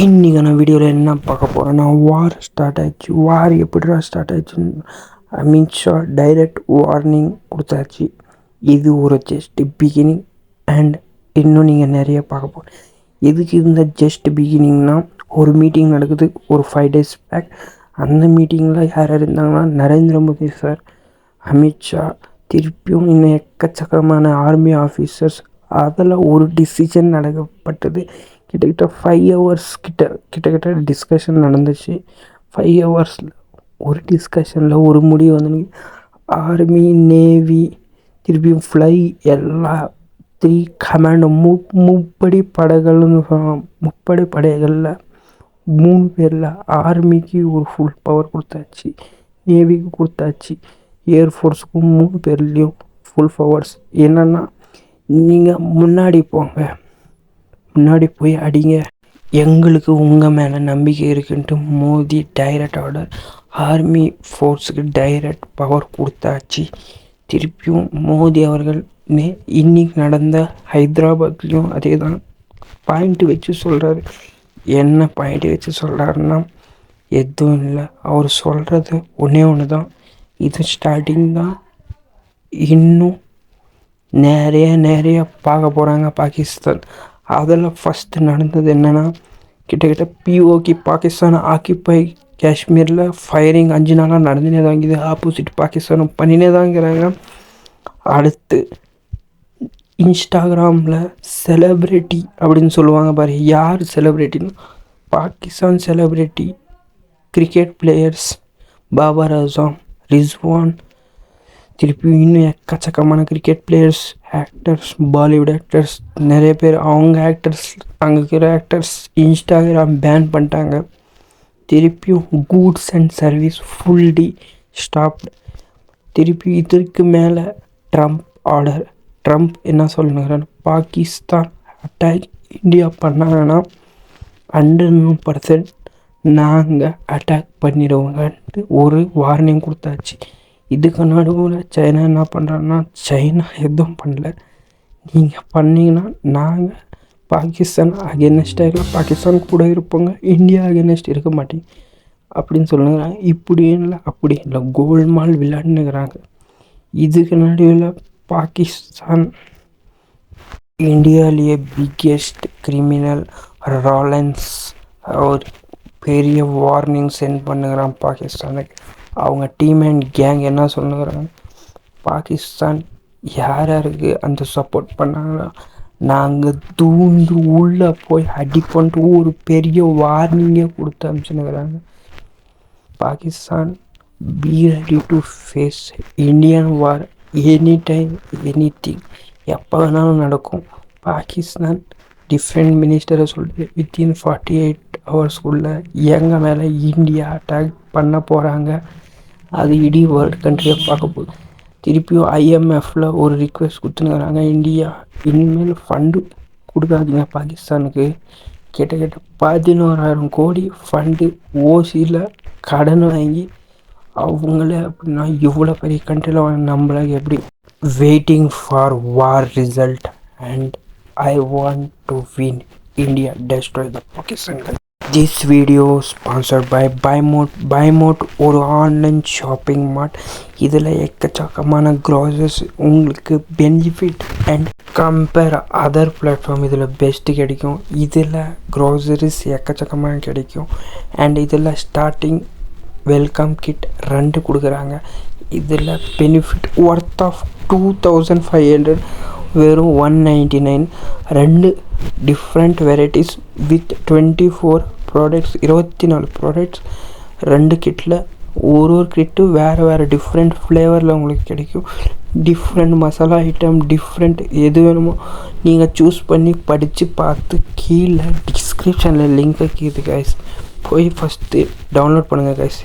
இன்றைக்கான வீடியோவில் என்ன பார்க்க போகிறோன்னா, வார் ஸ்டார்ட் ஆயிடுச்சு. வார் எப்படிடா ஸ்டார்ட் ஆயிடுச்சுன்னு அமித்ஷா டைரக்ட் வார்னிங் கொடுத்தாச்சு. இது ஒரு ஜஸ்ட் பிகினிங் அண்ட் இன்னும் நீங்கள் நிறைய பார்க்க போகிறோம். எதுக்கு இந்த ஜஸ்ட் பிகினிங்னால், ஒரு மீட்டிங் நடக்குது ஒரு 5 days பேக். அந்த மீட்டிங்கில் யார் யார் இருந்தாங்கன்னா, நரேந்திர மோடி சார், அமித்ஷா, திருப்பியும் இன்னும் எக்கச்சக்கமான ஆர்மி ஆஃபீஸர்ஸ். அதில் ஒரு டிசிஷன் நடக்கப்பட்டது. கிட்டத்தட்ட 5 hours கிட்டத்தட்ட டிஸ்கஷன் நடந்துச்சு. 5 ஹவர்ஸில் ஒரு டிஸ்கஷனில் ஒரு முடிவு வந்து, ஆர்மி, நேவி, திருப்பியும் ஃப்ளை, எல்லா 3 கமாண்ட் முப்படை படைகளில் 3 பேரில் ஆர்மிக்கு ஒரு ஃபுல் பவர் கொடுத்தாச்சு, நேவிக்கு கொடுத்தாச்சு, ஏர்ஃபோர்ஸுக்கும் 3 பேர்லேயும் ஃபுல் பவர்ஸ். என்னென்னா, நீங்கள் முன்னாடி போய் அடிங்க, எங்களுக்கு உங்கள் மேலே நம்பிக்கை இருக்குன்ட்டு மோடி டைரக்ட் ஆர்டர். ஆர்மி ஃபோர்ஸுக்கு டைரக்ட் பவர் கொடுத்தாச்சு. திருப்பியும் மோடி அவர்கள் இன்னைக்கு நடந்த ஹைதராபாத்லேயும் அதே தான் பாயிண்ட் வச்சு சொல்கிறாரு. என்ன பாயிண்ட் வச்சு சொல்கிறாருன்னா, எதுவும் இல்லை, அவர் சொல்கிறது ஒன்று தான், இது ஸ்டார்டிங் தான். இன்னும் நிறைய பார்க்க போகிறாங்க பாகிஸ்தான். அதில் ஃபஸ்ட்டு நடந்தது என்னென்னா, கிட்டத்தட்ட பிஓகி பாகிஸ்தான் ஆக்கியபை காஷ்மீரில் ஃபயரிங் 5 நாளாக நடந்துனே தான் இருக்குது. ஆப்போசிட் பாகிஸ்தானும் பண்ணினே தாங்கிறாங்க. அடுத்து இன்ஸ்டாகிராமில் செலிப்ரிட்டி அப்படின்னு சொல்லுவாங்க பாரு, யார் செலிப்ரிட்டின்னு, Pakistan celebrity cricket players Babar Azam, Rizwan, திருப்பி இன்னும் எக்கச்சக்கமான cricket players, actors, Bollywood actors, நிறைய பேர். அவங்க ஆக்டர்ஸ், அங்கே இருக்கிற ஆக்டர்ஸ் இன்ஸ்டாகிராம் பேன் பண்ணிட்டாங்க. திருப்பியும் goods and service fully stopped. திருப்பி இதற்கு மேலே ட்ரம்ப் ஆர்டர். ட்ரம்ப் என்ன சொல்லுங்கிறாரு, பாகிஸ்தான் அட்டாக் இந்தியா பண்ணாங்கன்னா 100% நாங்கள் அட்டாக் பண்ணிடுவோங்கன்ட்டு ஒரு வார்னிங் கொடுத்தாச்சு. இதுக்கு நடுவில் சைனா என்ன பண்ணுறாங்கன்னா, சைனா எதுவும் பண்ணல, நீங்கள் பண்ணிங்கன்னா நாங்கள் பாகிஸ்தான் அகேன்ஸ்டாக இல்லை, பாகிஸ்தான் கூட இருப்போங்க, இந்தியா அகேன்ஸ்ட் இருக்க மாட்டேங்க அப்படின்னு சொல்லுங்கிறாங்க. இப்படியும் இல்லை அப்படியும் இல்லை, கோல்மால் விளையாடுனுங்கிறாங்க. இதுக்கு நடுவில் பாகிஸ்தான் இந்தியாவிலேயே பிக்கெஸ்ட் கிரிமினல் ராலன்ஸ் ஒரு பெரிய வார்னிங் சென்ட் பண்ணுகிறான் பாகிஸ்தானுக்கு. அவங்க டீம் அண்ட் கேங் என்ன சொல்லுங்கிறாங்க, பாகிஸ்தான் யாருக்கு அந்த சப்போர்ட் பண்ணாங்கன்னா நாங்கள் தூண்டு உள்ளே போய் அடிப்பண்ட்டு ஒரு பெரிய வார்னிங்கே கொடுத்து அனுப்பிச்சுன்னுக்கிறாங்க. Pakistan be ready to face Indian war any time anything, எப்போ வேணாலும் நடக்கும். பாகிஸ்தான் டிஃபென்ஸ் மினிஸ்டரை சொல்லிட்டு வித்தின் 48 ஹவர்ஸ்க்குள்ளே எங்கள் மேலே இந்தியா அட்டாக் பண்ண போகிறாங்க. அது இடி வேர்ல்டு கண்ட்ரியை பார்க்க போகுது. திருப்பியும் IMFல ஒரு ரிக்வெஸ்ட் கொடுத்துனுக்குறாங்க, இந்தியா இனிமேல் ஃபண்டு கொடுக்காதீங்க பாகிஸ்தானுக்கு. கிட்டத்தட்ட 11,000 கோடி ஃபண்டு ஓசியில் கடன் வாங்கி அவங்களே அப்படின்னா இவ்வளோ பெரிய கண்ட்ரியில் நம்மள எப்படி. Waiting for war result and I want to win. India destroy the Pakistan. This video sponsored by BuyMote ஒரு ஆன்லைன் ஷாப்பிங் மார்ட். இதில் எக்கச்சக்கமான க்ராசஸ் உங்களுக்கு benefit and compare other platform இதில் பெஸ்ட்டு கிடைக்கும். இதில் க்ராசரிஸ் எக்கச்சக்கமாக கிடைக்கும். அண்ட் இதில் ஸ்டார்டிங் வெல்கம் கிட் 2 கொடுக்குறாங்க. இதில் பெனிஃபிட் ஒர்த் ஆஃப் 2,500 வெறும் 199. 2 different varieties with 24 products, 24 products 2 கிட்டில். ஒரு கிட்டு வேறு டிஃப்ரெண்ட் ஃப்ளேவரில் உங்களுக்கு கிடைக்கும். டிஃப்ரெண்ட் மசாலா ஐட்டம், டிஃப்ரெண்ட் எது வேணுமோ நீங்கள் சூஸ் பண்ணி படித்து பார்த்து கீழே டிஸ்கிரிப்ஷனில் லிங்க் இருக்குது கைஸ், போய் ஃபஸ்ட்டு டவுன்லோட் பண்ணுங்கள் கைஸ்.